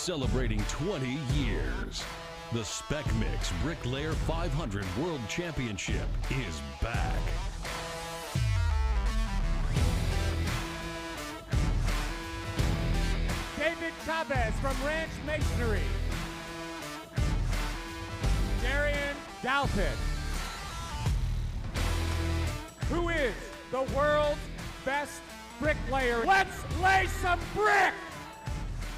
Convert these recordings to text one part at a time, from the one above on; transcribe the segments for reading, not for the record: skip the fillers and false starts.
celebrating 20 years. The SPEC MIX Bricklayer 500 World Championship is back. David Chavez from Ranch Masonry. Darian Dalton, who is the world's best bricklayer. Let's lay some brick!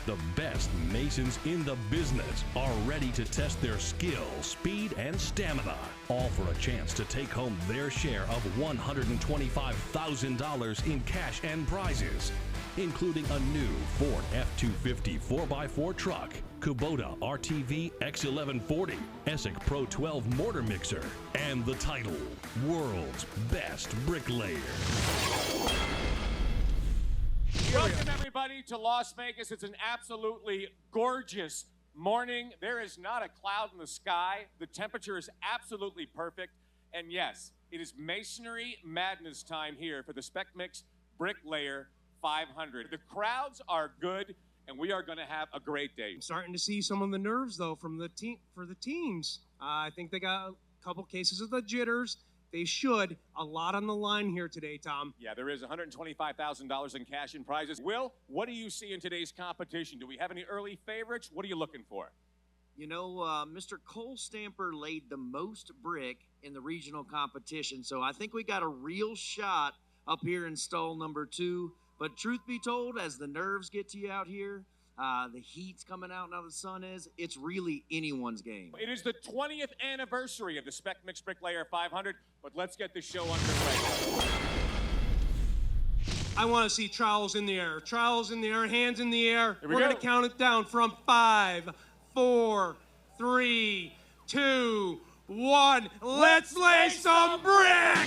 The best masons in the business are ready to test their skill, speed, and stamina, all for a chance to take home their share of $125,000 in cash and prizes, including a new Ford F250 4x4 truck, Kubota RTV-X1140, SPEC Pro 12 mortar mixer, and the title, World's Best Bricklayer. Welcome everybody to Las Vegas. It's an absolutely gorgeous morning. There is not a cloud in the sky. The temperature is absolutely perfect. And yes, it is masonry madness time here for the SPEC MIX Bricklayer 500. The crowds are good, and we are going to have a great day. I'm starting to see some of the nerves, though, from the teams. I think they got a couple cases of the jitters. They should. A lot on the line here today, Tom. Yeah, there is $125,000 in cash and prizes. Will, what do you see in today's competition? Do we have any early favorites? What are you looking for? You know, Mr. Cole Stamper laid the most brick in the regional competition, so I think we got a real shot up here in stall number 2. But truth be told, as the nerves get to you out here, the heat's coming out now the sun is, it's really anyone's game. It is the 20th anniversary of the SPEC MIX Bricklayer 500, but let's get the show underway. I want to see trowels in the air. Trowels in the air, hands in the air. Here we We're go. going to count it down from 5, 4, 3, 2, 1. Let's lay some brick!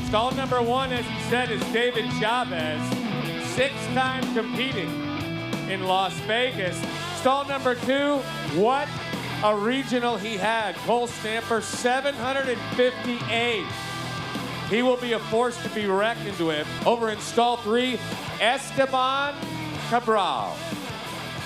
Stall number 1, as he said, is David Chavez, 6-time competing in Las Vegas. Stall number 2, what a regional he had. Cole Stamper, 758. He will be a force to be reckoned with. Over in stall 3, Esteban Cabral.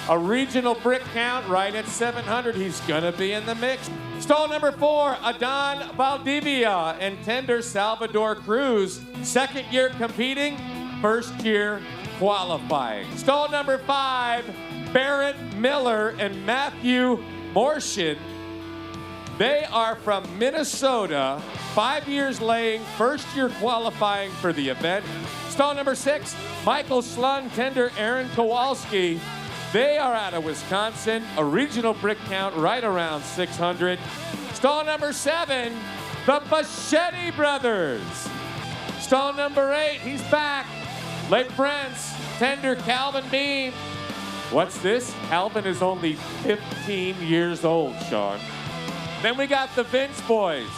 A regional brick count right at 700. He's gonna be in the mix. Stall number 4, Adon Valdivia and tender Salvador Cruz. 2nd year competing, 1st year qualifying. Stall number 5, Barrett Miller and Matthew Morshin. They are from Minnesota, 5 years laying, 1st year qualifying for the event. Stall number 6, Michael Slun, tender Aaron Kowalski. They are out of Wisconsin, a regional brick count right around 600. Stall number 7, the Machete Brothers. Stall number 8, he's back. Lake Prince, tender Calvin Bean. What's this? Calvin is only 15 years old, Sean. Then we got the Vince boys.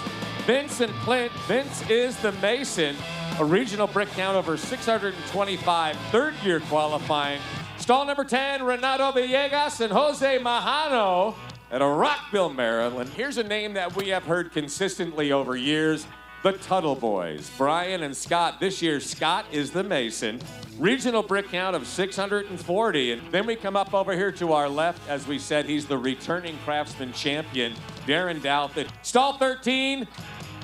Vince and Clint. Vince is the Mason, a regional brick count over 625, 3rd year qualifying. Stall number 10, Renato Villegas and Jose Mahano at Rockville, Maryland. Here's a name that we have heard consistently over years, the Tuttle boys. Brian and Scott. This year, Scott is the Mason. Regional brick count of 640. And then we come up over here to our left. As we said, he's the returning Craftsman champion, Darren Dalton. Stall 13,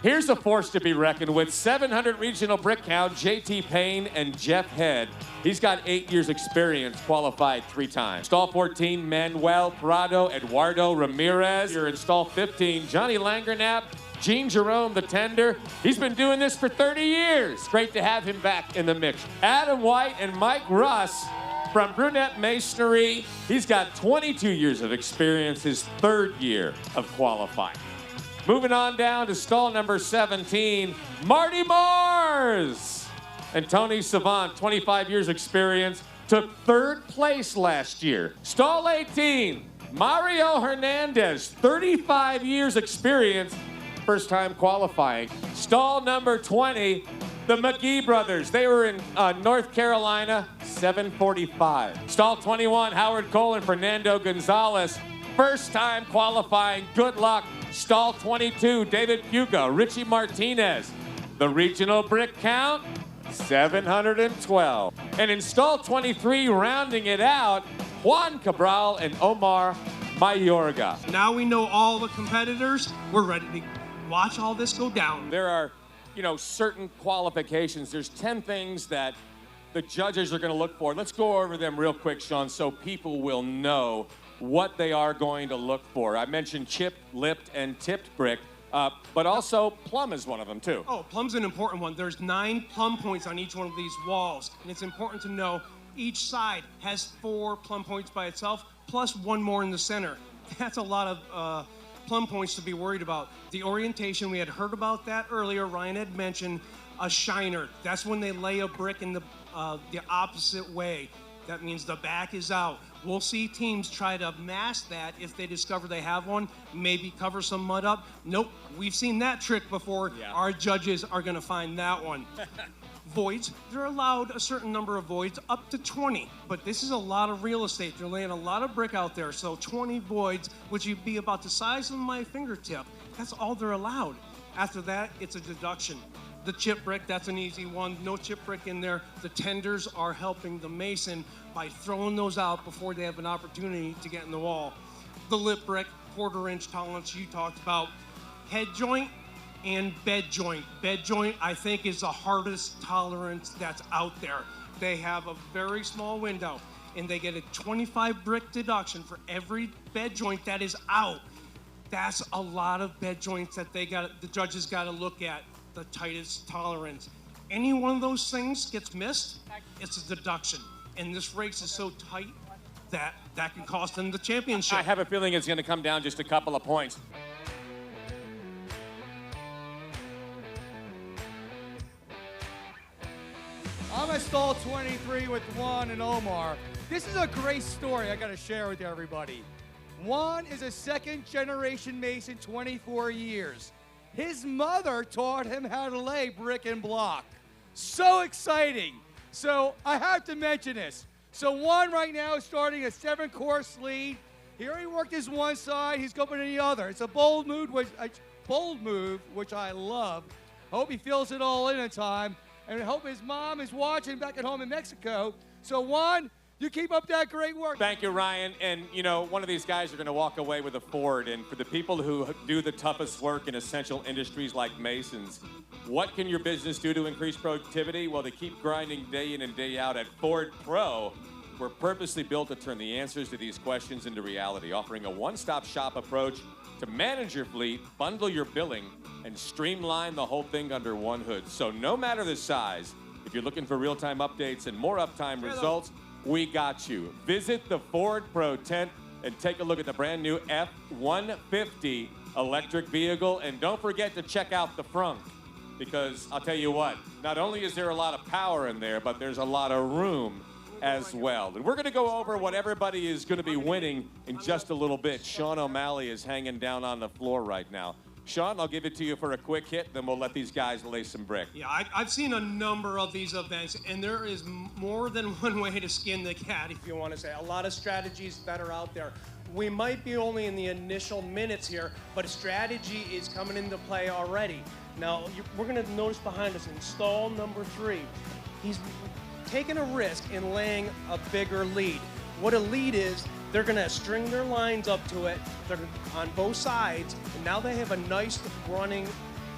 here's a force to be reckoned with. 700 regional brick count, JT Payne and Jeff Head. He's got 8 years experience, qualified 3 times. Stall 14, Manuel Prado, Eduardo Ramirez. You're in stall 15, Johnny Langernap, Gene Jerome, the tender. He's been doing this for 30 years. Great to have him back in the mix. Adam White and Mike Russ from Brunette Masonry. He's got 22 years of experience, his 3rd year of qualifying. Moving on down to stall number 17, Marty Mars. And Tony Savant, 25 years experience, took 3rd place last year. Stall 18, Mario Hernandez, 35 years experience, 1st time qualifying. Stall number 20, The McGee brothers, they were in North Carolina, 745. Stall 21, Howard Cole and Fernando Gonzalez. First time qualifying, good luck. Stall 22, David Fuga, Richie Martinez. The regional brick count, 712. And in stall 23, rounding it out, Juan Cabral and Omar Mayorga. Now we know all the competitors. We're ready to watch all this go down. There are, certain qualifications. There's 10 things that the judges are going to look for. Let's go over them real quick, Sean, so people will know what they are going to look for. I mentioned chipped, lipped, and tipped brick, but also plumb is one of them, too. Oh, plumb's an important one. There's 9 plumb points on each one of these walls, and it's important to know each side has 4 plumb points by itself, plus 1 more in the center. That's a lot of plumb points to be worried about. The orientation, we had heard about that earlier. Ryan had mentioned a shiner. That's when they lay a brick in the opposite way. That means the back is out. We'll see teams try to mask that if they discover they have one, maybe cover some mud up. Nope, we've seen that trick before. Yeah. Our judges are gonna find that one. Voids, they're allowed a certain number of voids, up to 20, but this is a lot of real estate. They're laying a lot of brick out there, so 20 voids, which would be about the size of my fingertip, that's all they're allowed. After that, it's a deduction. The chip brick, that's an easy one. No chip brick in there. The tenders are helping the mason by throwing those out before they have an opportunity to get in the wall. The lip brick, 1/4 inch tolerance you talked about. Head joint and bed joint. Bed joint, I think, is the hardest tolerance that's out there. They have a very small window, and they get a 25 brick deduction for every bed joint that is out. That's a lot of bed joints that the judges got to look at. The tightest tolerance. Any one of those things gets missed, it's a deduction. And this race is so tight that can cost them the championship. I have a feeling it's going to come down just a couple of points. I'm at stall 23 with Juan and Omar. This is a great story I got to share with everybody. Juan is a 2nd generation mason, 24 years. His mother taught him how to lay brick and block. So exciting. So I have to mention this. So Juan right now is starting a 7-course lead. He already worked his one side. He's going to the other. It's a bold move, which I love. Hope he fills it all in time. And I hope his mom is watching back at home in Mexico. So Juan, you keep up that great work. Thank you, Ryan. And, one of these guys are going to walk away with a Ford. And for the people who do the toughest work in essential industries like masons, what can your business do to increase productivity? Well, to keep grinding day in and day out at Ford Pro, we're purposely built to turn the answers to these questions into reality, offering a one-stop shop approach to manage your fleet, bundle your billing, and streamline the whole thing under one hood. So no matter the size, if you're looking for real-time updates and more uptime results, we got you. Visit the Ford Pro tent and take a look at the brand new F-150 electric vehicle. And don't forget to check out the frunk, because I'll tell you what, not only is there a lot of power in there, but there's a lot of room as well. And we're going to go over what everybody is going to be winning in just a little bit. Sean O'Malley is hanging down on the floor right now. Sean, I'll give it to you for a quick hit, then we'll let these guys lay some brick. Yeah, I've seen a number of these events, and there is more than one way to skin the cat, if you want to say. A lot of strategies that are out there. We might be only in the initial minutes here, but strategy is coming into play already. Now, we're going to notice behind us in stall number 3, he's taking a risk in laying a bigger lead. What a lead is, they're going to string their lines up to it. They're on both sides, and now they have a nice running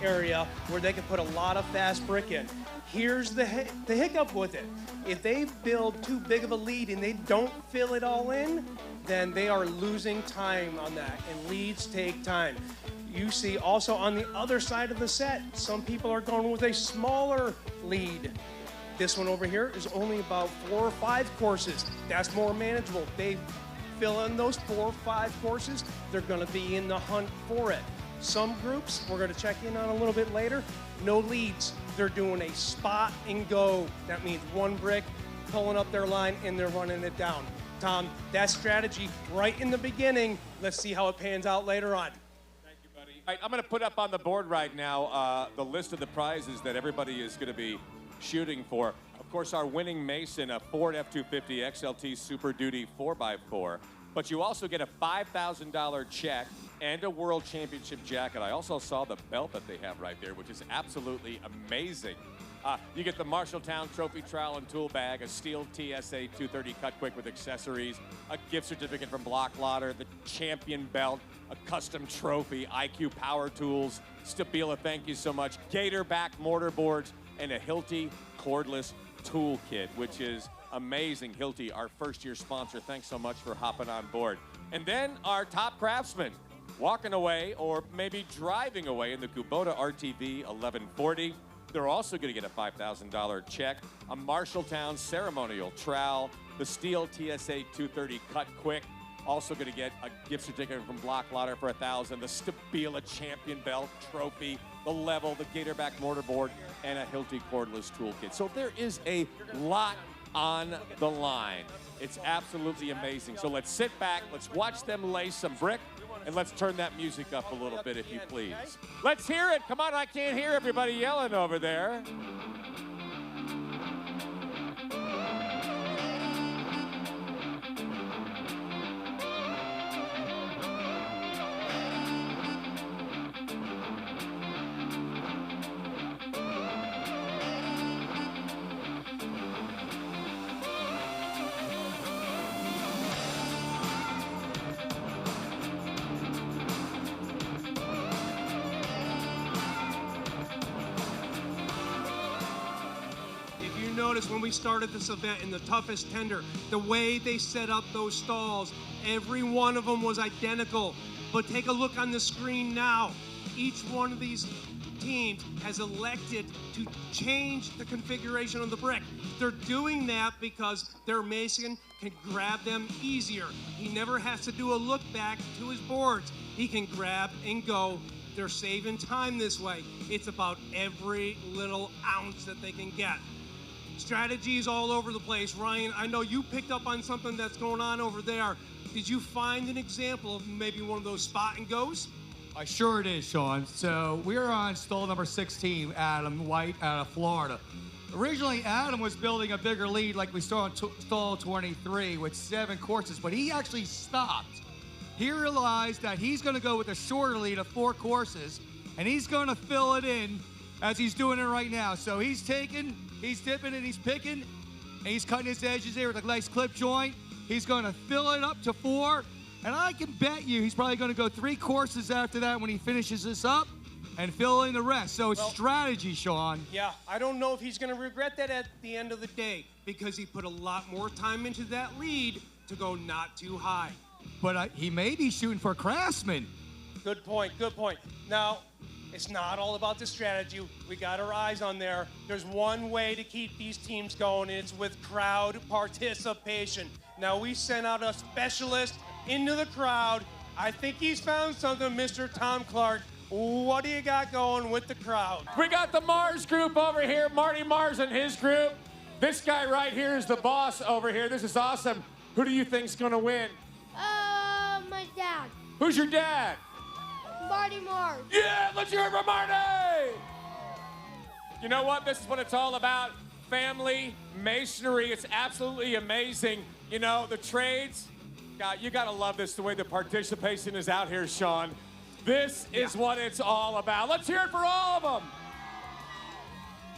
area where they can put a lot of fast brick in. Here's the hiccup with it. If they build too big of a lead and they don't fill it all in, then they are losing time on that, and leads take time. You see also on the other side of the set, some people are going with a smaller lead. This one over here is only about 4 or 5 courses. That's more manageable. They fill in those 4 or 5 courses, they're going to be in the hunt for it. Some groups, we're going to check in on a little bit later, no leads. They're doing a spot and go. That means one brick, pulling up their line, and they're running it down. Tom, that strategy right in the beginning. Let's see how it pans out later on. Thank you, buddy. All right, I'm going to put up on the board right now the list of the prizes that everybody is going to be shooting for. Of course, our winning Mason, a Ford F250 XLT Super Duty 4x4. But you also get a $5,000 check and a World Championship jacket. I also saw the belt that they have right there, which is absolutely amazing. You get the Marshalltown Trophy Trowel and Tool Bag, a steel TSA 230 Cut Quick with accessories, a gift certificate from Block Lotter, the Champion Belt, a custom trophy, IQ Power Tools, Stabila, thank you so much, Gator Back Mortar Boards, and a Hilti Cordless Tool Kit, which is amazing. Hilti, our first-year sponsor, thanks so much for hopping on board. And then our top craftsman, walking away or maybe driving away in the Kubota RTV-1140. They're also going to get a $5,000 check, a Marshalltown ceremonial trowel, the steel TSA 230 Cut Quick. Also going to get a gift certificate from Block Lotter for $1,000, the Stabila Champion Belt trophy, the level, the Gatorback mortar board, and a Hilti cordless toolkit. So there is a lot on the line. It's absolutely amazing. So let's sit back, let's watch them lay some brick, and let's turn that music up a little bit, if you please. Let's hear it. Come on, I can't hear everybody yelling over there. Notice when we started this event in the toughest tender, the way they set up those stalls, every one of them was identical. But take a look on the screen now. Each one of these teams has elected to change the configuration of the brick. They're doing that because their mason can grab them easier. He never has to do a look back to his boards. He can grab and go. They're saving time this way. It's about every little ounce that they can get. Strategies all over the place. Ryan, I know you picked up on something that's going on over there. Did you find an example of maybe one of those spot and goes? I sure did, Sean. So we're on stall number 16, Adam White out of Florida. Originally, Adam was building a bigger lead like we saw on stall 23 with 7 courses, but he actually stopped. He realized that he's going to go with a shorter lead of 4 courses, and he's going to fill it in as he's doing it right now. So he's taking, he's dipping, and he's picking, and he's cutting his edges there with a nice clip joint. He's going to fill it up to 4, and I can bet you he's probably going to go 3 courses after that when he finishes this up and fill in the rest. So it's strategy, Sean. Yeah, I don't know if he's going to regret that at the end of the day because he put a lot more time into that lead to go not too high. But he may be shooting for Craftsman. Good point, good point. Now, it's not all about the strategy. We got our eyes on there. There's one way to keep these teams going, and it's with crowd participation. Now, we sent out a specialist into the crowd. I think he's found something, Mr. Tom Clark. What do you got going with the crowd? We got the Mars group over here, Marty Mars and his group. This guy right here is the boss over here. This is awesome. Who do you think's gonna win? My dad. Who's your dad? Marty Mars. Yeah, let's hear it for Marty! You know what? This is what it's all about. Family, masonry. It's absolutely amazing. You know, the trades. God, you gotta love this, the way the participation is out here, Sean. This is what it's all about. Let's hear it for all of them.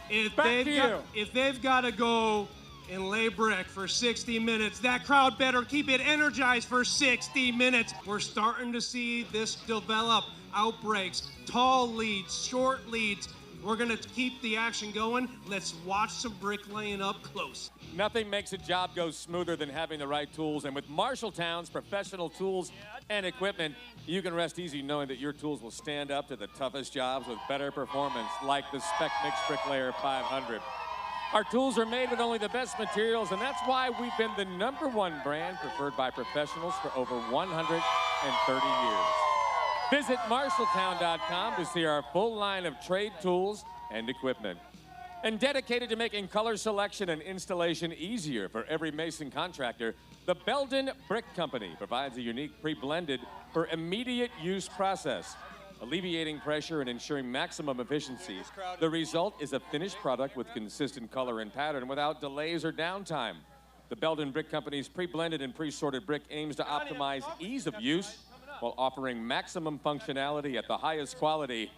If they've got to go and lay brick for 60 minutes, that crowd better keep it energized for 60 minutes. We're starting to see this develop. Outbreaks, tall leads, short leads. We're going to keep the action going. Let's watch some bricklaying up close. Nothing makes a job go smoother than having the right tools. And with Marshalltown's professional tools and equipment, you can rest easy knowing that your tools will stand up to the toughest jobs with better performance, like the SPEC MIX BRICKLAYER 500. Our tools are made with only the best materials, and that's why we've been the #1 brand preferred by professionals for over 130 years. Visit Marshalltown.com to see our full line of trade tools and equipment. And dedicated to making color selection and installation easier for every mason contractor, the Belden Brick Company provides a unique pre-blended for immediate use process. alleviating pressure and ensuring maximum efficiency. The result is a finished product with consistent color and pattern without delays or downtime. The Belden Brick Company's pre-blended and pre-sorted brick aims to optimize ease of use while offering maximum functionality at the highest quality.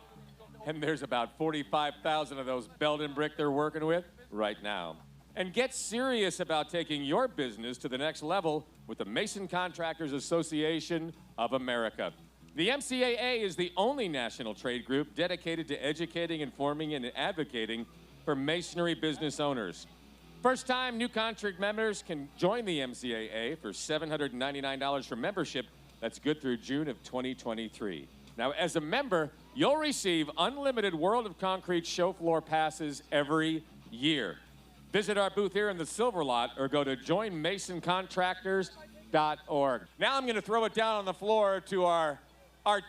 And there's about 45,000 of those Belden brick they're working with right now. And get serious about taking your business to the next level with the Mason Contractors Association of America. The MCAA is the only national trade group dedicated to educating, informing, and advocating for masonry business owners. First-time new contract members can join the MCAA for $799 for membership. That's good through June of 2023. Now, as a member, you'll receive unlimited World of Concrete show floor passes every year. Visit our booth here in the Silver Lot or go to joinmasoncontractors.org. Now I'm going to throw it down on the floor to our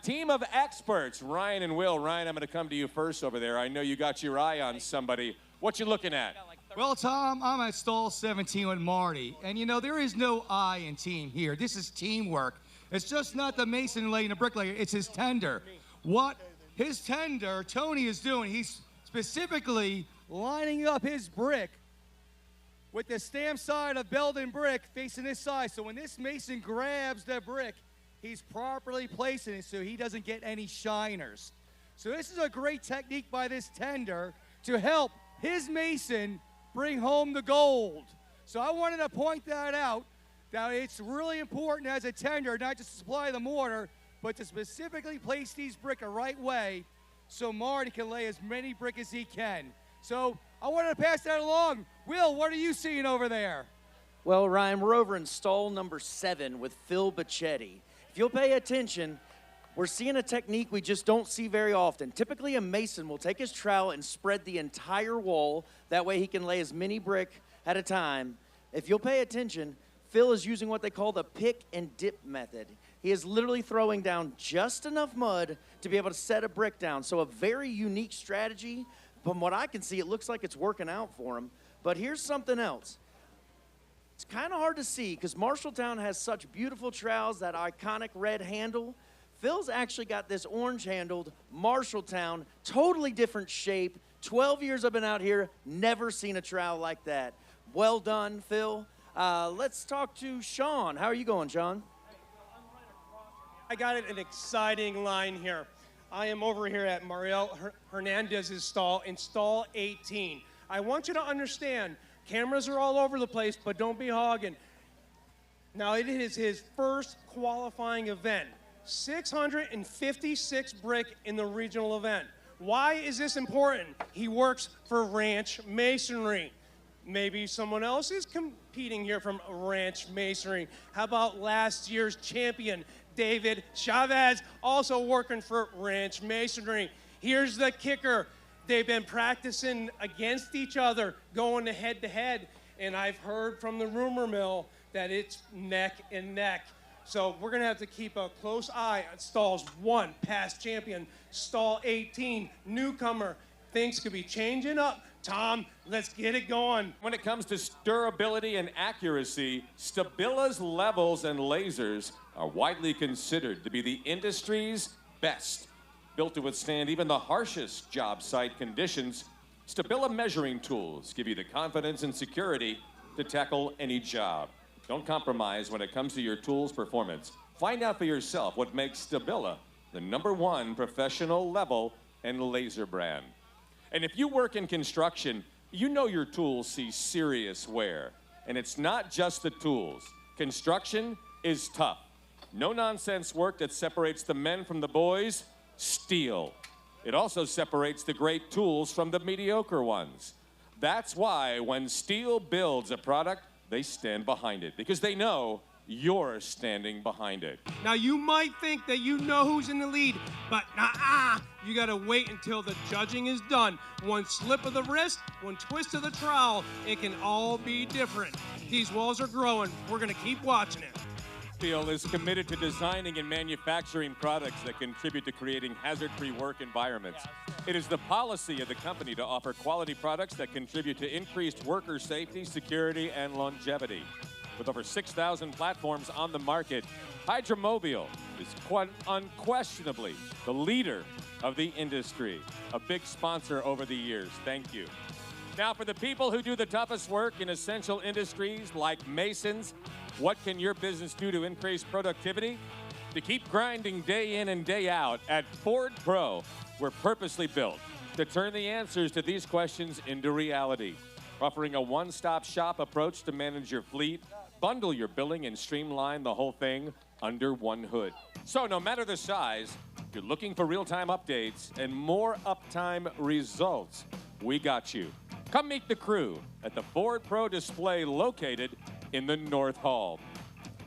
team of experts, Ryan and Will. Ryan, I'm going to come to you first over there. I know you got your eye on somebody. What you looking at? Well, Tom, I'm at stall 17 with Marty. And, you know, there is no I in team here. This is teamwork. It's just not the mason laying the bricklayer. It's his tender. What his tender, Tony, is doing, he's specifically lining up his brick with the stamp side of Belden brick facing this side. So when this mason grabs the brick, he's properly placing it so he doesn't get any shiners. So this is a great technique by this tender to help his mason bring home the gold. So I wanted to point that out, that it's really important as a tender not just to supply the mortar, but to specifically place these brick the right way so Marty can lay as many brick as he can. So I wanted to pass that along. Will, what are you seeing over there? Well, Ryan, we're over in stall number 7 with Phil Bacchetti. If you'll pay attention, we're seeing a technique we just don't see very often. Typically, a mason will take his trowel and spread the entire wall. That way he can lay as many brick at a time. If you'll pay attention, Phil is using what they call the pick and dip method. He is literally throwing down just enough mud to be able to set a brick down. So a very unique strategy. From what I can see, it looks like it's working out for him. But here's something else. It's kind of hard to see because Marshalltown has such beautiful trowels, that iconic red handle. Phil's actually got this orange-handled Marshalltown, totally different shape. 12 years I've been out here, never seen a trowel like that. Well done, Phil. Let's talk to Sean. How are you going, Sean? I got an exciting line here. I am over here at Mariel Hernandez's stall in stall 18. I want you to understand, cameras are all over the place, but don't be hogging. Now, it is his first qualifying event. 656 brick in the regional event. Why is this important? He works for Ranch Masonry. Maybe someone else is competing here from Ranch Masonry. How about last year's champion, David Chavez, also working for Ranch Masonry? Here's the kicker. They've been practicing against each other, going head-to-head, and I've heard from the rumor mill that it's neck and neck. So we're going to have to keep a close eye on stalls 1, past champion, stall 18, newcomer. Things could be changing up. Tom, let's get it going. When it comes to durability and accuracy, Stabila's levels and lasers are widely considered to be the industry's best. Built to withstand even the harshest job site conditions, Stabila measuring tools give you the confidence and security to tackle any job. Don't compromise when it comes to your tool's performance. Find out for yourself what makes Stabila the #1 professional level and laser brand. And if you work in construction, you know your tools see serious wear. And it's not just the tools. Construction is tough. No-nonsense work that separates the men from the boys, steel. It also separates the great tools from the mediocre ones. That's why when Steel builds a product, they stand behind it, because they know you're standing behind it. Now, you might think that you know who's in the lead, but you got to wait until the judging is done. One slip of the wrist, one twist of the trowel, it can all be different. These walls are growing. We're going to keep watching it. Steel is committed to designing and manufacturing products that contribute to creating hazard-free work environments. It is the policy of the company to offer quality products that contribute to increased worker safety, security, and longevity. With over 6,000 platforms on the market, Hydromobile is unquestionably the leader of the industry. A big sponsor over the years. Thank you. Now, for the people who do the toughest work in essential industries like masons, what can your business do to increase productivity? To keep grinding day in and day out, at Ford Pro, we're purposely built to turn the answers to these questions into reality, offering a one-stop shop approach to manage your fleet, bundle your billing, and streamline the whole thing under one hood. So no matter the size, if you're looking for real-time updates and more uptime results, we got you. Come meet the crew at the Ford Pro display located in the North Hall.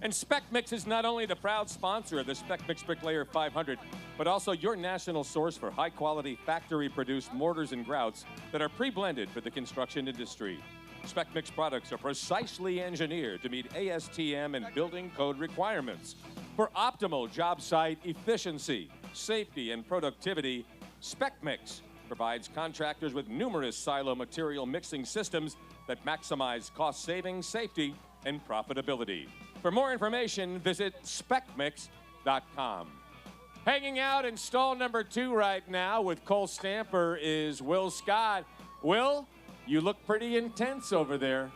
And SPEC MIX is not only the proud sponsor of the SPEC MIX BRICKLAYER 500, but also your national source for high-quality, factory-produced mortars and grouts that are pre-blended for the construction industry. SPEC MIX products are precisely engineered to meet ASTM and building code requirements. For optimal job site efficiency, safety, and productivity, SPEC MIX provides contractors with numerous silo material mixing systems that maximize cost savings, safety, and profitability. For more information, visit specmix.com. Hanging out in stall number 2 right now with Cole Stamper is Will Scott. Will, you look pretty intense over there.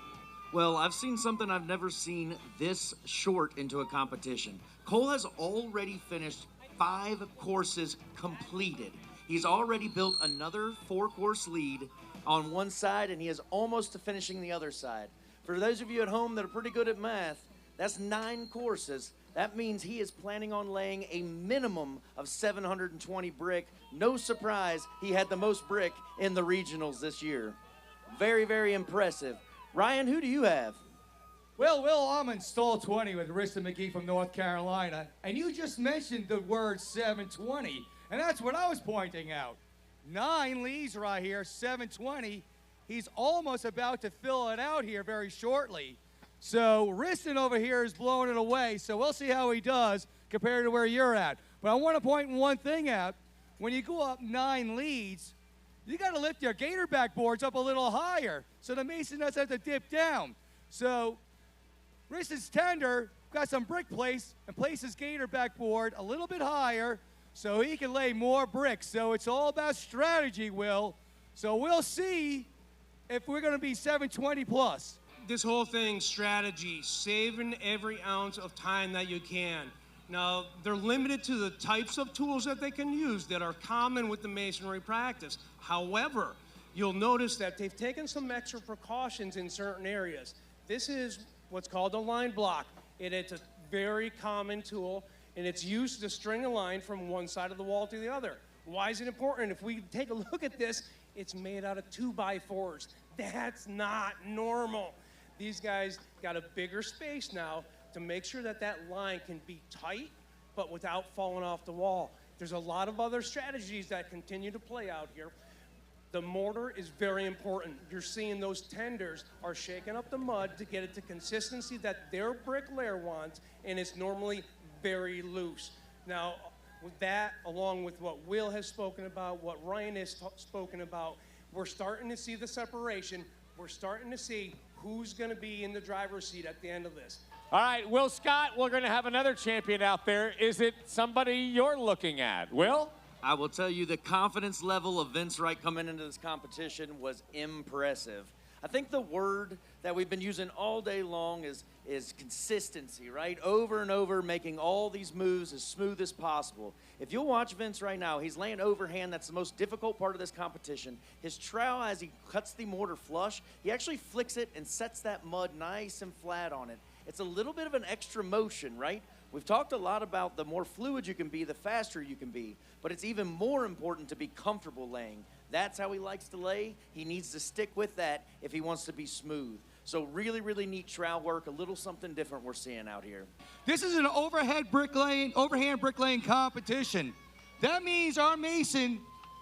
Well, I've seen something I've never seen this short into a competition. Cole has already finished 5 courses completed. He's already built another 4-course lead on one side, and he is almost to finishing the other side. For those of you at home that are pretty good at math, that's 9 courses. That means he is planning on laying a minimum of 720 brick. No surprise, he had the most brick in the regionals this year. Very, very impressive. Ryan, who do you have? Well, Will, I'm in stall 20 with Rista McGee from North Carolina, and you just mentioned the word 720, and that's what I was pointing out. 9 leads right here, 720. He's almost about to fill it out here very shortly. So Riston over here is blowing it away, so we'll see how he does compared to where you're at. But I want to point one thing out. When you go up 9 leads, you got to lift your gator backboards up a little higher so the mason doesn't have to dip down. So Riston's tender got some brick place and placed his gator backboard a little bit higher so he can lay more bricks. So it's all about strategy, Will. So we'll see if we're going to be 720 plus. This whole thing, strategy, saving every ounce of time that you can. Now, they're limited to the types of tools that they can use that are common with the masonry practice. However, you'll notice that they've taken some extra precautions in certain areas. This is what's called a line block. It's a very common tool, and it's used to string a line from one side of the wall to the other. Why is it important? If we take a look at this, it's made out of 2x4s. That's not normal. These guys got a bigger space now to make sure that that line can be tight, but without falling off the wall. There's a lot of other strategies that continue to play out here. The mortar is very important. You're seeing those tenders are shaking up the mud to get it to consistency that their bricklayer wants, and it's normally very loose. Now, with that, along with what Will has spoken about, what Ryan has spoken about, we're starting to see the separation. We're starting to see who's going to be in the driver's seat at the end of this. All right, Will Scott, we're going to have another champion out there. Is it somebody you're looking at? Will? I will tell you the confidence level of Vince Wright coming into this competition was impressive. I think the word that we've been using all day long is consistency, right? Over and over, making all these moves as smooth as possible. If you'll watch Vince right now, he's laying overhand. That's the most difficult part of this competition. His trowel, as he cuts the mortar flush, he actually flicks it and sets that mud nice and flat on it. It's a little bit of an extra motion, right? We've talked a lot about the more fluid you can be, the faster you can be, but it's even more important to be comfortable laying. That's how he likes to lay. He needs to stick with that if he wants to be smooth. So really, really neat trowel work, a little something different we're seeing out here. This is an overhand bricklaying competition. That means our mason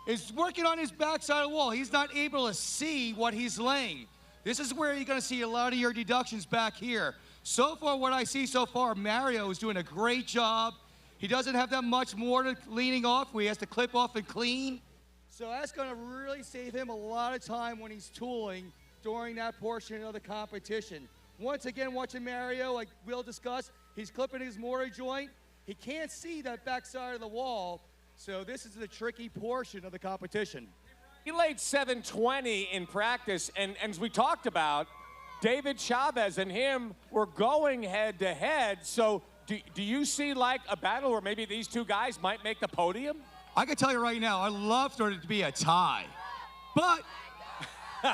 is working on his backside of the wall. He's not able to see what he's laying. This is where you're going to see a lot of your deductions back here. So far, what I see so far, Mario is doing a great job. He doesn't have that much mortar leaning off where he has to clip off and clean. So that's going to really save him a lot of time when he's tooling during that portion of the competition. Once again, watching Mario, like we'll discuss, he's clipping his mortar joint. He can't see that backside of the wall, so this is the tricky portion of the competition. He laid 720 in practice, and as we talked about, David Chavez and him were going head-to-head, so do you see like a battle where maybe these two guys might make the podium? I can tell you right now, I love for it to be a tie, but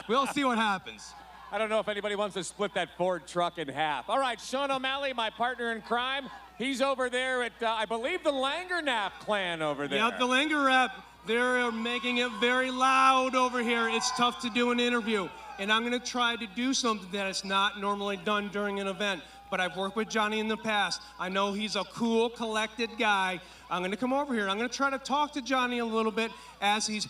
we'll see what happens. I don't know if anybody wants to split that Ford truck in half. All right, Sean O'Malley, my partner in crime, he's over there at, I believe, the Langerknapp clan over there. Yep, the Langerknapp. They're making it very loud over here. It's tough to do an interview. And I'm going to try to do something that is not normally done during an event. But I've worked with Johnny in the past. I know he's a cool, collected guy. I'm going to come over here. I'm going to try to talk to Johnny a little bit as he's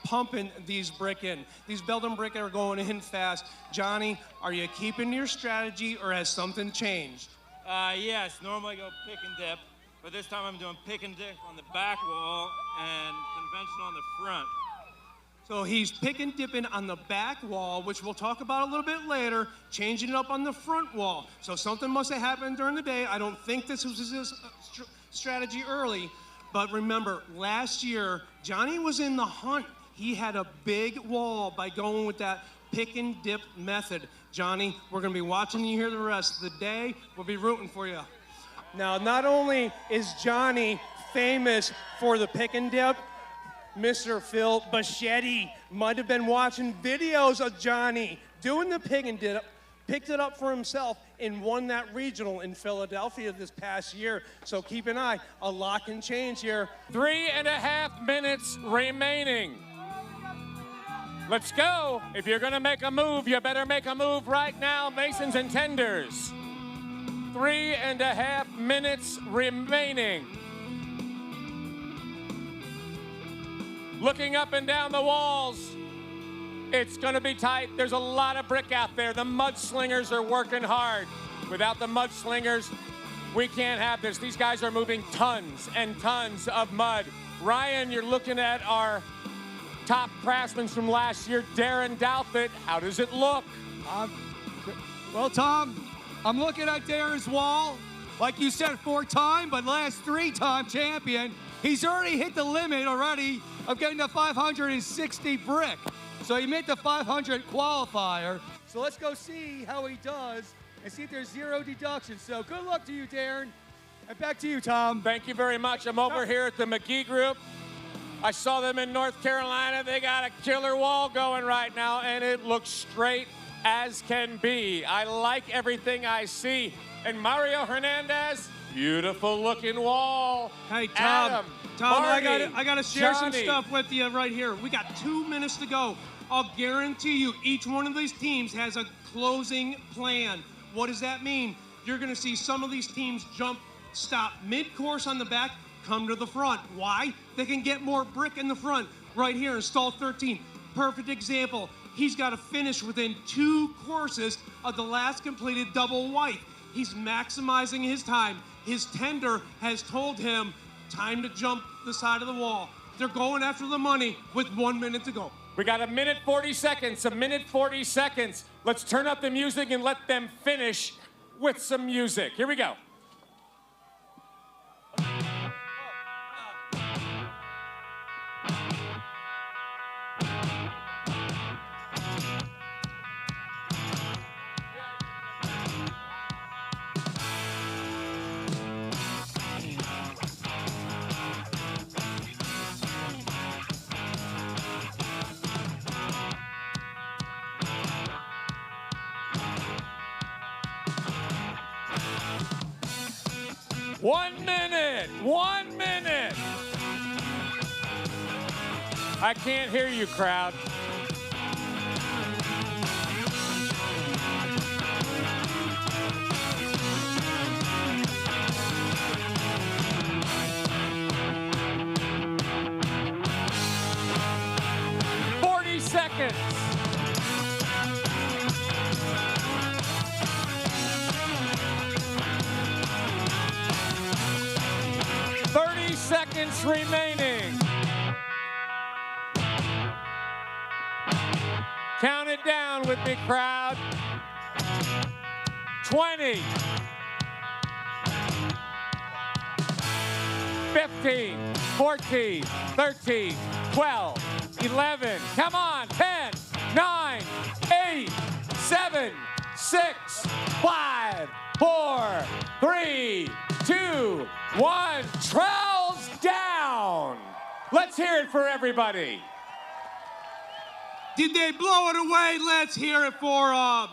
pumping these brick in. These Belgian brick are going in fast. Johnny, are you keeping your strategy or has something changed? Yes, normally I go pick and dip. But this time I'm doing pick and dip on the back wall and conventional on the front. So he's pick and dipping on the back wall, which we'll talk about a little bit later, changing it up on the front wall. So something must have happened during the day. I don't think this was his strategy early, but remember, last year, Johnny was in the hunt. He had a big wall by going with that pick and dip method. Johnny, we're gonna be watching you here the rest of the day. We'll be rooting for you. Now, not only is Johnny famous for the pick and dip, Mr. Phil Bichetti might have been watching videos of Johnny doing the pick and dip, picked it up for himself, and won that regional in Philadelphia this past year. So keep an eye, a lot can change here. 3.5 minutes remaining. Let's go. If you're gonna make a move, you better make a move right now, Masons and Tenders. 3.5 minutes remaining. Looking up and down the walls, it's gonna be tight. There's a lot of brick out there. The mudslingers are working hard. Without the mudslingers, we can't have this. These guys are moving tons and tons of mud. Ryan, you're looking at our top craftsmen from last year, Darren Douthit. How does it look? Well, Tom, I'm looking at Darren's wall. Like you said, 4-time, but last 3-time champion. He's already hit the limit already of getting the 560 brick. So he made the 500 qualifier. So let's go see how he does and see if there's 0 deductions. So good luck to you, Darren. And back to you, Tom. Thank you very much. I'm over here at the McGee Group. I saw them in North Carolina. They got a killer wall going right now, and it looks straight as can be. I like everything I see. And Mario Hernandez, beautiful looking wall. Hey, Tom. Adam, Tom, Marty, I gotta share Johnny. some stuff with you right here. We got 2 minutes to go. I'll guarantee you each one of these teams has a closing plan. What does that mean? You're gonna see some of these teams stop mid-course on the back, come to the front. Why? They can get more brick in the front. Right here in stall 13, perfect example. He's got to finish within 2 courses of the last completed double white. He's maximizing his time. His tender has told him, time to jump the side of the wall. They're going after the money with 1 minute to go. We got 1:40 seconds, 1:40 seconds. Let's turn up the music and let them finish with some music. Here we go. One minute. I can't hear you, crowd. Seconds. 30 seconds remaining. Count it down with me, crowd. 20, 15, 14, 13, 12, 11, come on, 10, 9, 8, 7, 6, 5, 4, 3, 2, 1, trowels down. Let's hear it for everybody. Did they blow it away? Let's hear it for them.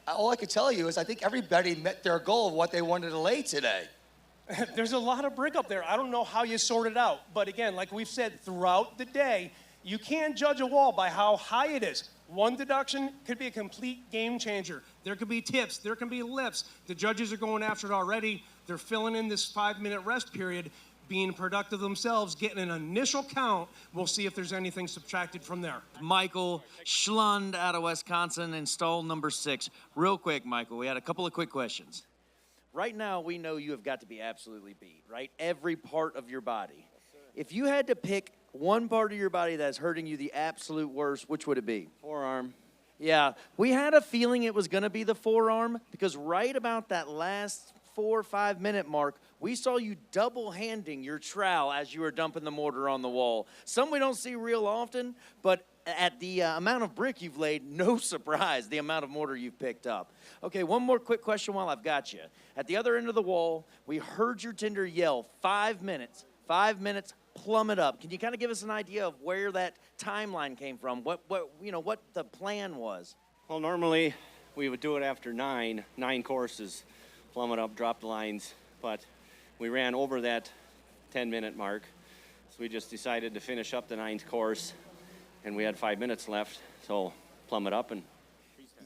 All I can tell you is I think everybody met their goal of what they wanted to lay today. There's a lot of brick up there. I don't know how you sort it out. But again, like we've said throughout the day, you can't judge a wall by how high it is. One deduction could be a complete game changer. There could be tips. There can be lips. The judges are going after it already. They're filling in this 5-minute rest period, being productive themselves, getting an initial count. We'll see if there's anything subtracted from there. Michael Schlund out of Wisconsin in stall number 6. Real quick, Michael, we had a couple of quick questions. Right now, we know you have got to be absolutely beat, right? Every part of your body. If you had to pick one part of your body that's hurting you the absolute worst, which would it be? Forearm. Yeah, we had a feeling it was going to be the forearm because right about that last 4 or 5 minute mark, we saw you double-handing your trowel as you were dumping the mortar on the wall. Some we don't see real often, but at the amount of brick you've laid, no surprise, the amount of mortar you've picked up. Okay, one more quick question while I've got you. At the other end of the wall, we heard your tender yell, 5 minutes, plumb it up. Can you kind of give us an idea of where that timeline came from? What the plan was? Well, normally we would do it after nine courses, plumb it up, drop the lines, but we ran over that 10-minute mark, so we just decided to finish up the 9th course, and we had 5 minutes left, so plumb it up and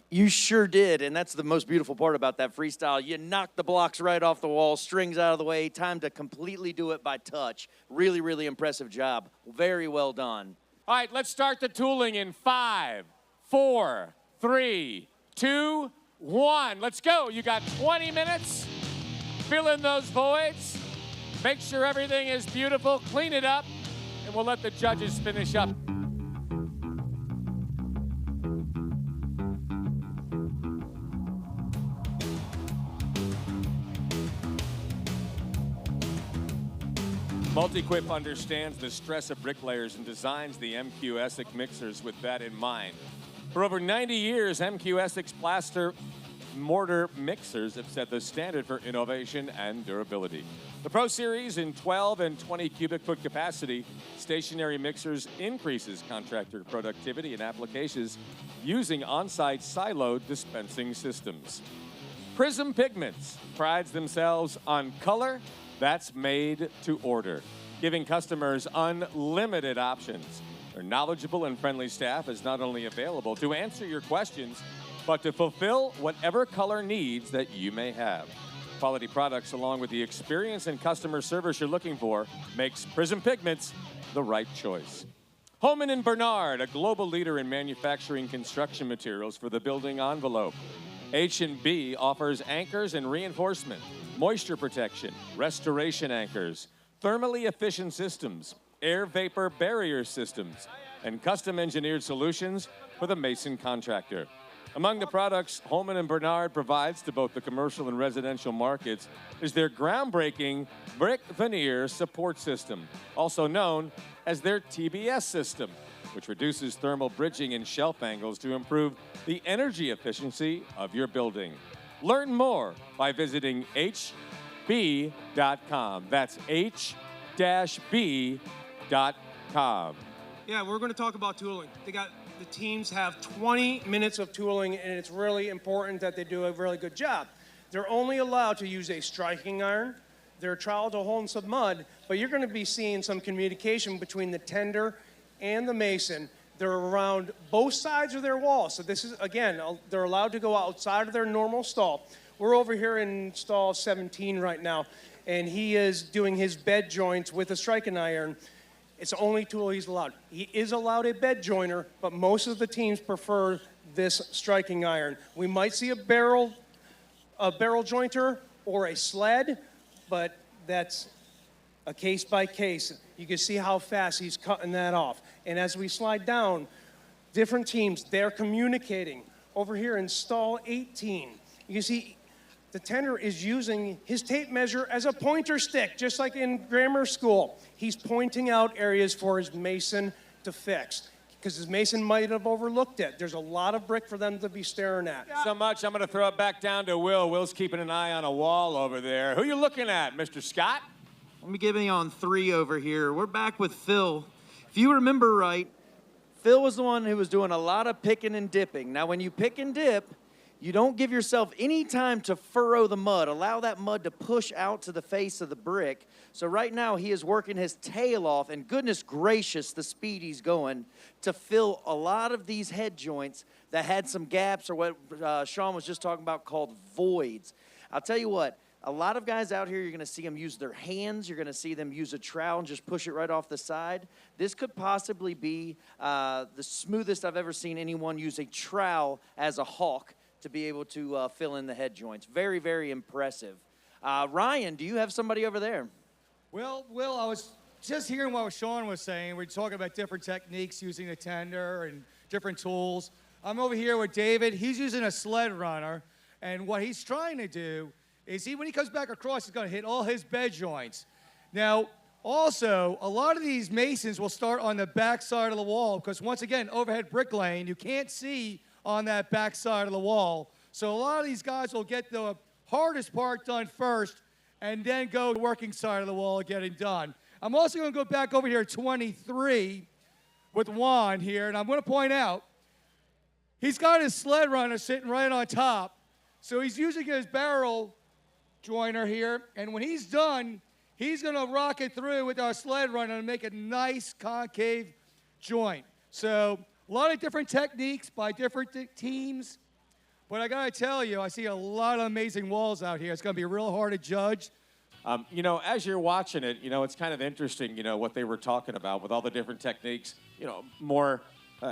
You sure did, and that's the most beautiful part about that freestyle. You knocked the blocks right off the wall, strings out of the way, time to completely do it by touch. Really, really impressive job. Very well done. All right, let's start the tooling in 5, 4, 3, 2, 1. Let's go. You got 20 minutes. Fill in those voids. Make sure everything is beautiful. Clean it up, and we'll let the judges finish up. Multiquip understands the stress of bricklayers and designs the MQ SPEC mixers with that in mind. For over 90 years, MQ SPEC plaster mortar mixers have set the standard for innovation and durability. The Pro Series in 12 and 20 cubic foot capacity stationary mixers increases contractor productivity in applications using on-site siloed dispensing systems. Prism Pigments prides themselves on color that's made to order, giving customers unlimited options. Their knowledgeable and friendly staff is not only available to answer your questions, but to fulfill whatever color needs that you may have. Quality products along with the experience and customer service you're looking for makes Prism Pigments the right choice. Holman & Bernard, a global leader in manufacturing construction materials for the building envelope. H&B offers anchors and reinforcement, moisture protection, restoration anchors, thermally efficient systems, air vapor barrier systems, and custom engineered solutions for the mason contractor. Among the products Holman & Bernard provides to both the commercial and residential markets is their groundbreaking brick veneer support system, also known as their TBS system, which reduces thermal bridging and shelf angles to improve the energy efficiency of your building. Learn more by visiting hb.com. That's h-b.com. Yeah, we're going to talk about tooling. The teams have 20 minutes of tooling, and it's really important that they do a really good job. They're only allowed to use a striking iron, their trowel to hold in some mud, but you're going to be seeing some communication between the tender and the mason. They're around both sides of their wall. So this is, again, they're allowed to go outside of their normal stall. We're over here in stall 17 right now, and he is doing his bed joints with a striking iron. It's the only tool he's allowed. He is allowed a bed joiner, but most of the teams prefer this striking iron. We might see a barrel jointer or a sled, but that's a case by case. You can see how fast he's cutting that off. And as we slide down, different teams, they're communicating. Over here in stall 18, You can see the tender is using his tape measure as a pointer stick, just like in grammar school. He's pointing out areas for his mason to fix, because his mason might have overlooked it. There's a lot of brick for them to be staring at. So much, I'm going to throw it back down to Will. Will's keeping an eye on a wall over there. Who you looking at, Mr. Scott? Let me give you on 3 over here. We're back with Phil. If you remember right, Phil was the one who was doing a lot of picking and dipping. Now, when you pick and dip, you don't give yourself any time to furrow the mud. Allow that mud to push out to the face of the brick. So right now, he is working his tail off, and goodness gracious, the speed he's going to fill a lot of these head joints that had some gaps, or what Sean was just talking about, called voids. I'll tell you what, a lot of guys out here, you're going to see them use their hands. You're going to see them use a trowel and just push it right off the side. This could possibly be the smoothest I've ever seen anyone use a trowel as a hawk to be able to fill in the head joints. Very, very impressive. Ryan, do you have somebody over there? Well, Will, I was just hearing what Sean was saying. We're talking about different techniques using the tender and different tools. I'm over here with David. He's using a sled runner, and what he's trying to do is when he comes back across, he's going to hit all his bed joints. Now, also, a lot of these masons will start on the back side of the wall because, once again, overhead bricklaying, you can't see on that back side of the wall. So a lot of these guys will get the hardest part done first and then go to the working side of the wall and get it done. I'm also going to go back over here 23 with Juan here, and I'm going to point out he's got his sled runner sitting right on top. So he's using his barrel joiner here, and when he's done, he's going to rock it through with our sled runner and make a nice concave joint. So a lot of different techniques by different teams, but I got to tell you, I see a lot of amazing walls out here. It's going to be real hard to judge. You know, as you're watching it, you know, it's kind of interesting, you know, what they were talking about with all the different techniques. You know,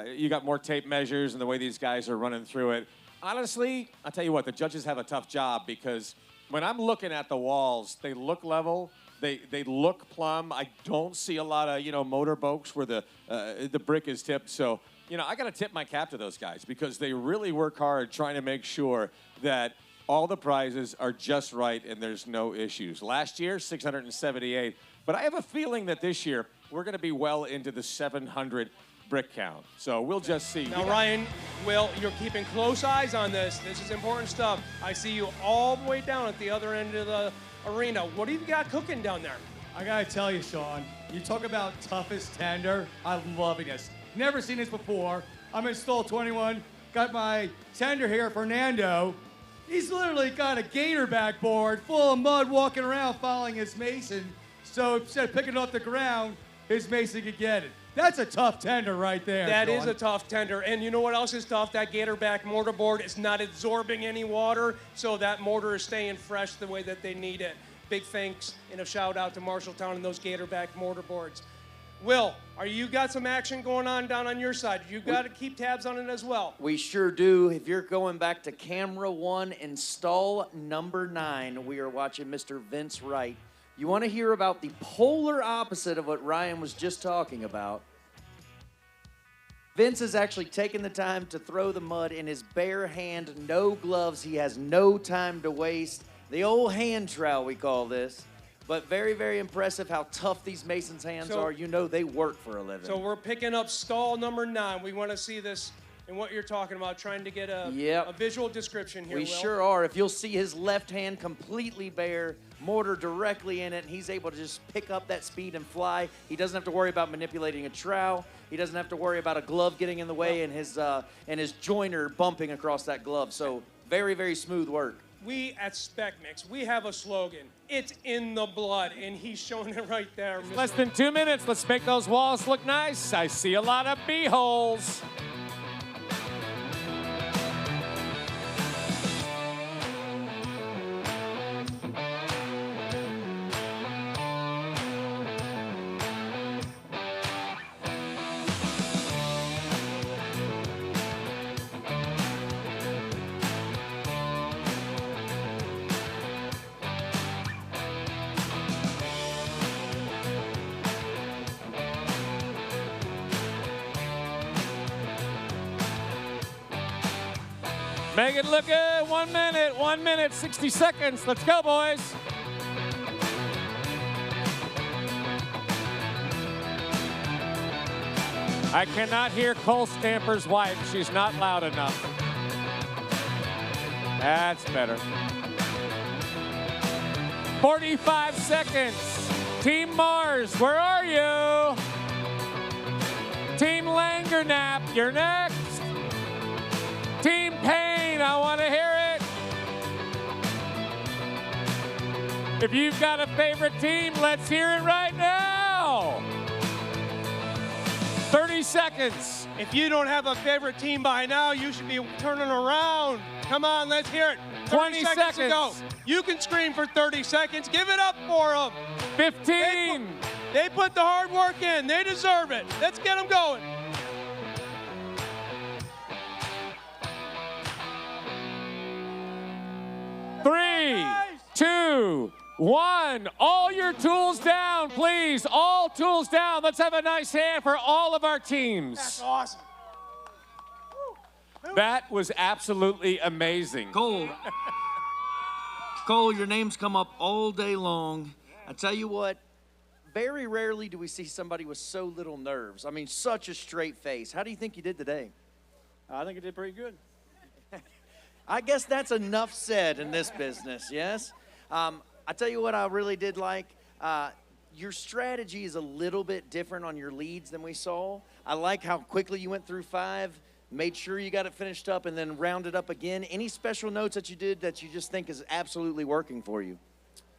you got more tape measures and the way these guys are running through it. Honestly, I'll tell you what, the judges have a tough job because when I'm looking at the walls, they look level. They look plumb. I don't see a lot of, you know, motor bolts where the brick is tipped. So, you know, I got to tip my cap to those guys because they really work hard trying to make sure that all the prizes are just right and there's no issues. Last year, 678. But I have a feeling that this year we're going to be well into the 700 brick count. So we'll just see. Now, Ryan, Will, you're keeping close eyes on this. This is important stuff. I see you all the way down at the other end of the arena. What do you got cooking down there? I got to tell you, Sean, you talk about toughest tender. I'm loving this. Never seen this before. I'm in stall 21. Got my tender here, Fernando. He's literally got a gator backboard full of mud walking around following his mason. So instead of picking it off the ground, his mason could get it. That's a tough tender right there. That Sean. is a tough tender. And you know what else is tough? That gator back mortar board is not absorbing any water, so that mortar is staying fresh the way that they need it. Big thanks and a shout out to Marshalltown and those gator back mortar boards. Will, you got some action going on down on your side? You got to keep tabs on it as well. We sure do. If you're going back to camera 1 in stall number 9, we are watching Mr. Vince Wright. You want to hear about the polar opposite of what Ryan was just talking about. Vince has actually taken the time to throw the mud in his bare hand, no gloves. He has no time to waste. The old hand trowel, we call this. But very, very impressive how tough these masons' hands are. You know they work for a living. So we're picking up stall number 9. We want to see this and what you're talking about, trying to get a visual description here, We Will. sure are. If you'll see his left hand completely bare, mortar directly in it, and he's able to just pick up that speed and fly. He doesn't have to worry about manipulating a trowel. He doesn't have to worry about a glove getting in the way and his joiner bumping across that glove. So very, very smooth work. We at SPEC MIX, we have a slogan. It's in the blood, and he's showing it right there. Less than 2 minutes. Let's make those walls look nice. I see a lot of B-holes. Make it look good. 1 minute, 1 minute, 60 seconds. Let's go, boys. I cannot hear Cole Stamper's wife. She's not loud enough. That's better. 45 seconds. Team Mars, where are you? Team Langernap, you're next. Team Payne, I want to hear it. If you've got a favorite team, let's hear it right now. 30 seconds. If you don't have a favorite team by now, you should be turning around. Come on, let's hear it. 20 seconds to go. You can scream for 30 seconds. Give it up for them. 15. They put the hard work in. They deserve it. Let's get them going. Three, 2, 1. All your tools down, please. All tools down. Let's have a nice hand for all of our teams. That's awesome. That was absolutely amazing. Cole, your name's come up all day long. I tell you what, very rarely do we see somebody with so little nerves. I mean, such a straight face. How do you think you did today? I think I did pretty good. I guess that's enough said in this business, yes? I tell you what I really did like. Your strategy is a little bit different on your leads than we saw. I like how quickly you went through 5, made sure you got it finished up, and then rounded up again. Any special notes that you did that you just think is absolutely working for you?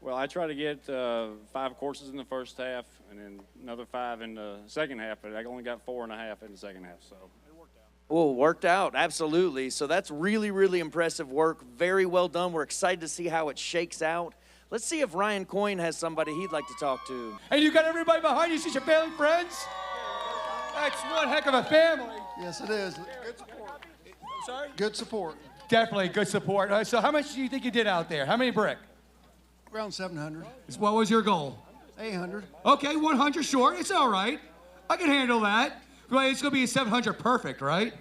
Well, I try to get 5 courses in the first half and then another 5 in the second half, but I only got 4.5 in the second half, so it worked out. Oh, worked out, absolutely. So that's really, really impressive work. Very well done. We're excited to see how it shakes out. Let's see if Ryan Coyne has somebody he'd like to talk to. And you got everybody behind you. See your family, friends? That's one heck of a family. Yes, it is. Good support. Sorry? Good support. Definitely good support. All right, so how much do you think you did out there? How many brick? Around 700. What was your goal? 800. Okay, 100 short. It's all right. I can handle that. Right, it's going to be a 700 perfect, right?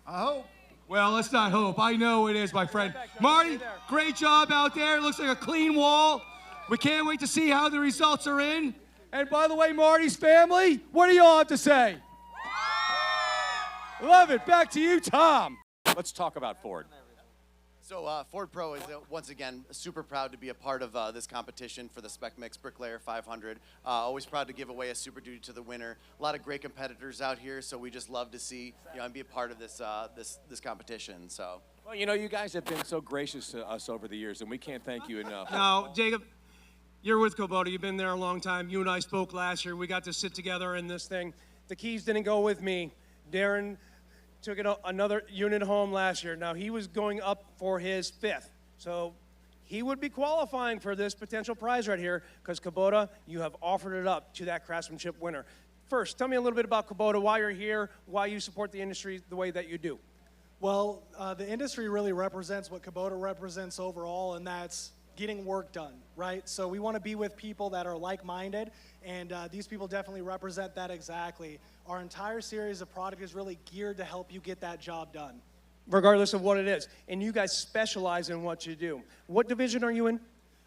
I hope. Well, let's not hope. I know it is, my friend. Marty, great job out there. It looks like a clean wall. We can't wait to see how the results are in. And by the way, Marty's family, what do y'all have to say? Love it. Back to you, Tom. Let's talk about Ford. So Ford Pro is, once again, super proud to be a part of this competition for the SPEC MIX BRICKLAYER 500. Always proud to give away a Super Duty to the winner. A lot of great competitors out here, so we just love to see, and be a part of this this competition. So. Well, you guys have been so gracious to us over the years, and we can't thank you enough. Now, Jacob, you're with Kubota. You've been there a long time. You and I spoke last year. We got to sit together in this thing. The keys didn't go with me. Darren took another unit home last year. Now, he was going up for his 5th. So he would be qualifying for this potential prize right here because Kubota, you have offered it up to that craftsmanship winner. First, tell me a little bit about Kubota, why you're here, why you support the industry the way that you do. Well, the industry really represents what Kubota represents overall, and that's getting work done, right? So we want to be with people that are like-minded, and these people definitely represent that exactly. Our entire series of product is really geared to help you get that job done. Regardless of what it is. And you guys specialize in what you do. What division are you in?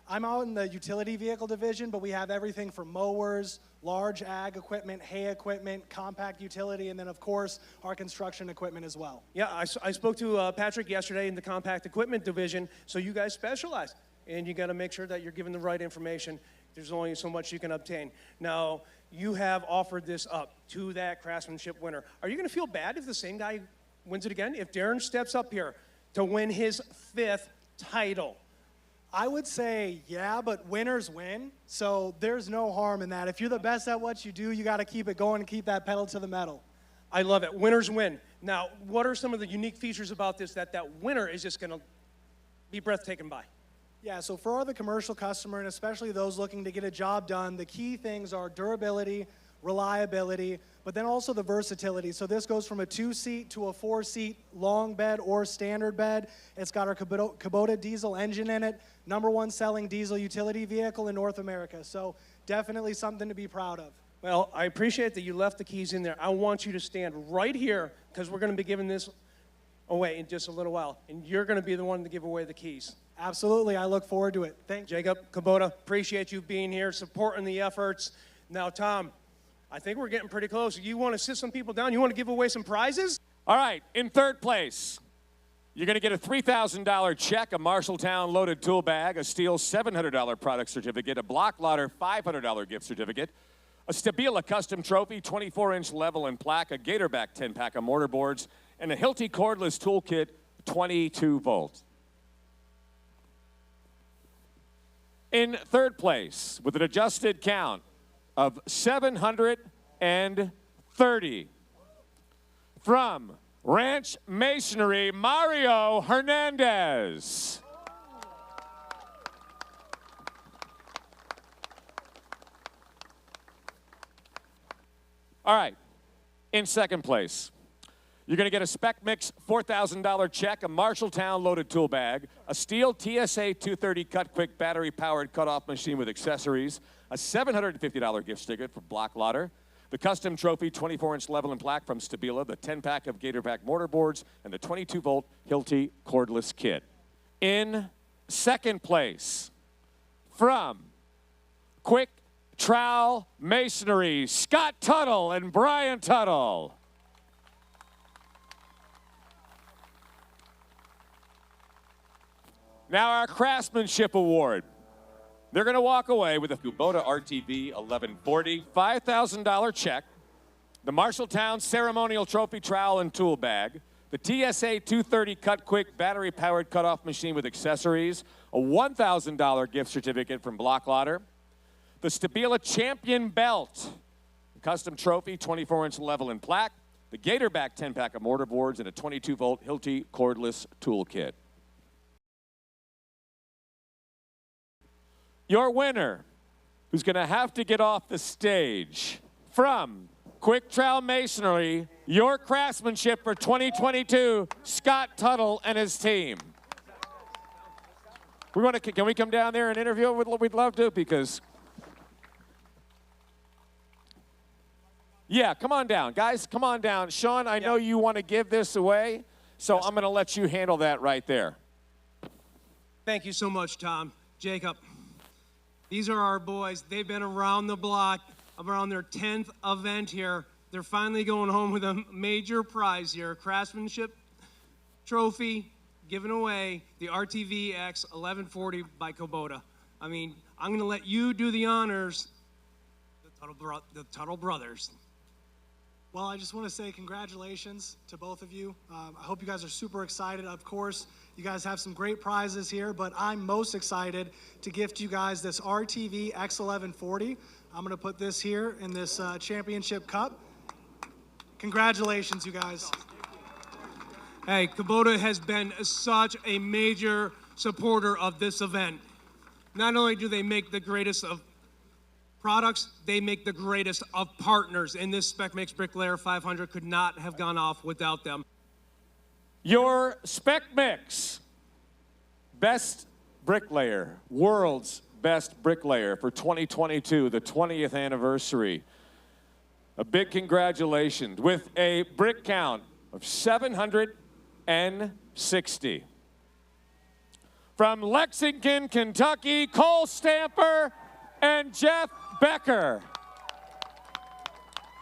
I'm out in the utility vehicle division, but we have everything from mowers, large ag equipment, hay equipment, compact utility, and then, of course, our construction equipment as well. Yeah, I spoke to Patrick yesterday in the compact equipment division, so you guys specialize. And you got to make sure that you're given the right information. There's only so much you can obtain. Now, you have offered this up to that craftsmanship winner. Are you going to feel bad if the same guy wins it again? If Darren steps up here to win his 5th title? I would say, yeah, but winners win. So there's no harm in that. If you're the best at what you do, you got to keep it going and keep that pedal to the metal. I love it. Winners win. Now, what are some of the unique features about this that winner is just going to be breathtaking by? Yeah, so for the commercial customer, and especially those looking to get a job done, the key things are durability, reliability, but then also the versatility. So this goes from a 2-seat to a 4-seat long bed or standard bed. It's got our Kubota diesel engine in it, #1 selling diesel utility vehicle in North America. So definitely something to be proud of. Well, I appreciate that you left the keys in there. I want you to stand right here because we're going to be giving this away in just a little while, and you're going to be the one to give away the keys. Absolutely. I look forward to it. Thank you. Jacob, Kubota, appreciate you being here, supporting the efforts. Now, Tom, I think we're getting pretty close. You want to sit some people down? You want to give away some prizes? All right, in third place, you're going to get a $3,000 check, a Marshalltown loaded tool bag, a Steel $700 product certificate, a Block Lotter $500 gift certificate, a Stabila custom trophy, 24-inch level and plaque, a Gatorback 10-pack of mortar boards, and a Hilti cordless toolkit, 22 volt. In third place, with an adjusted count of 730, from Ranch Masonry, Mario Hernandez. All right, in second place, you're going to get a SPEC MIX $4,000 check, a Marshalltown loaded tool bag, a Steel TSA 230 Cut Quick battery-powered cutoff machine with accessories, a $750 gift certificate for Block Lotter, the custom trophy 24-inch level and plaque from Stabila, the 10-pack of Gatorback mortar boards, and the 22-volt Hilti cordless kit. In second place, from Quick Trowel Masonry, Scott Tuttle and Brian Tuttle. Now our Craftsmanship Award. They're going to walk away with a Kubota RTV-1140, $5,000 check, the Marshalltown Ceremonial Trophy Trowel and Tool Bag, the TSA 230 Cut Quick battery-powered cutoff machine with accessories, a $1,000 gift certificate from Block Lotter, the Stabila Champion Belt, custom trophy, 24-inch level and plaque, the Gatorback 10-pack of mortar boards, and a 22-volt Hilti cordless toolkit. Your winner, who's going to have to get off the stage, from Quick Trowel Masonry, your craftsmanship for 2022, Scott Tuttle and his team. Can we come down there and interview? We'd love to, because... Yeah, come on down. Guys, come on down. Sean, I know you want to give this away, so I'm going to let you handle that right there. Thank you so much, Tom. Jacob, these are our boys. They've been around the block, around their 10th event here. They're finally going home with a major prize here, a craftsmanship trophy given away, the RTV-X1140 by Kubota. I mean, I'm going to let you do the honors, the Tuttle brothers. Well, I just want to say congratulations to both of you. I hope you guys are super excited. Of course, you guys have some great prizes here, but I'm most excited to gift you guys this RTV-X1140. I'm going to put this here in this championship cup. Congratulations, you guys. Hey, Kubota has been such a major supporter of this event. Not only do they make the greatest of products, they make the greatest of partners, and this SPEC MIX Bricklayer 500 could not have gone off without them. Your SPEC MIX Best Bricklayer, World's Best Bricklayer for 2022, the 20th anniversary. A big congratulations with a brick count of 760. From Lexington, Kentucky, Cole Stamper and Jeff Becker.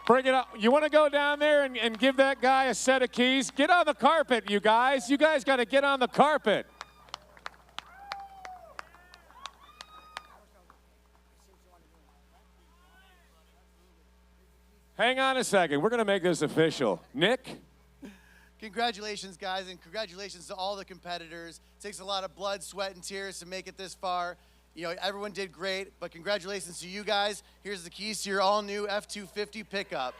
Bring it up. You want to go down there and give that guy a set of keys? Get on the carpet, you guys. You guys got to get on the carpet. Hang on a second. We're going to make this official. Nick? Congratulations, guys, and congratulations to all the competitors. It takes a lot of blood, sweat, and tears to make it this far. You know, everyone did great, but congratulations to you guys. Here's the keys to your all-new F250 pickup.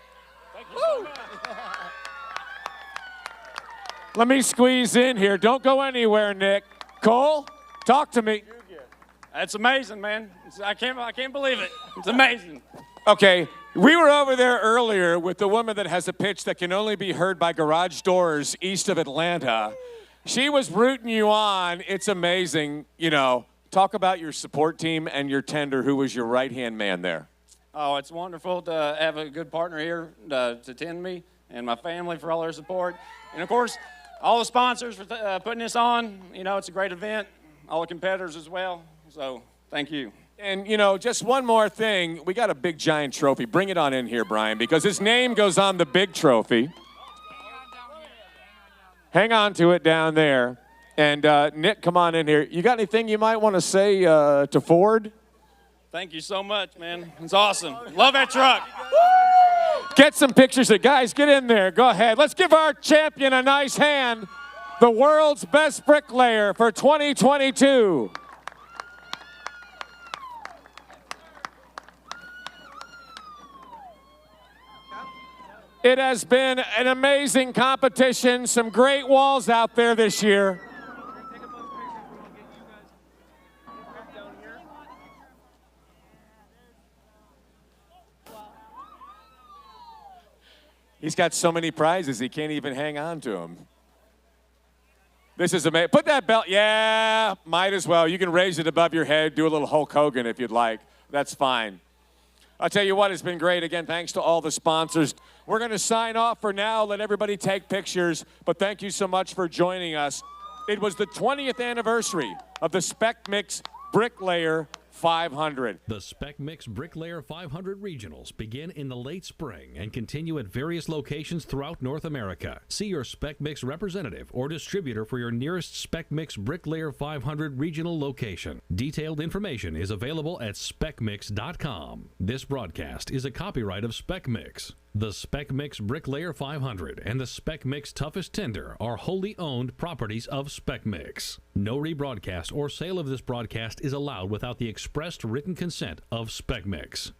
Thank you so much. Let me squeeze in here. Don't go anywhere, Nick. Cole, talk to me. That's amazing, man. I can't believe it. It's amazing. Okay, we were over there earlier with the woman that has a pitch that can only be heard by garage doors east of Atlanta. She was rooting you on. It's amazing, you know. Talk about your support team and your tender, who was your right-hand man there. Oh, it's wonderful to have a good partner here to tend me, and my family for all their support. And, of course, all the sponsors for putting this on. You know, it's a great event. All the competitors as well. So thank you. And, you know, just one more thing. We got a big, giant trophy. Bring it on in here, Brian, because his name goes on the big trophy. Hang on to it down there. And, Nick, come on in here. You got anything you might want to say to Ford? Thank you so much, man. It's awesome. Love that truck. Get some pictures of guys. Get in there. Go ahead. Let's give our champion a nice hand. The world's best bricklayer for 2022. It has been an amazing competition. Some great walls out there this year. He's got so many prizes, he can't even hang on to them. This is amazing. Put that belt, yeah, might as well. You can raise it above your head, do a little Hulk Hogan if you'd like. That's fine. I'll tell you what, it's been great. Again, thanks to all the sponsors. We're going to sign off for now, let everybody take pictures, but thank you so much for joining us. It was the 20th anniversary of the SPEC MIX Bricklayer 500. The SPEC MIX Bricklayer 500 regionals begin in the late spring and continue at various locations throughout North America. See your SPEC MIX representative or distributor for your nearest SPEC MIX Bricklayer 500 regional location. Detailed information is available at specmix.com. This broadcast is a copyright of SPEC MIX. The SPEC MIX Bricklayer 500 and the SPEC MIX Toughest Tender are wholly owned properties of SPEC MIX. No rebroadcast or sale of this broadcast is allowed without the expressed written consent of SPEC MIX.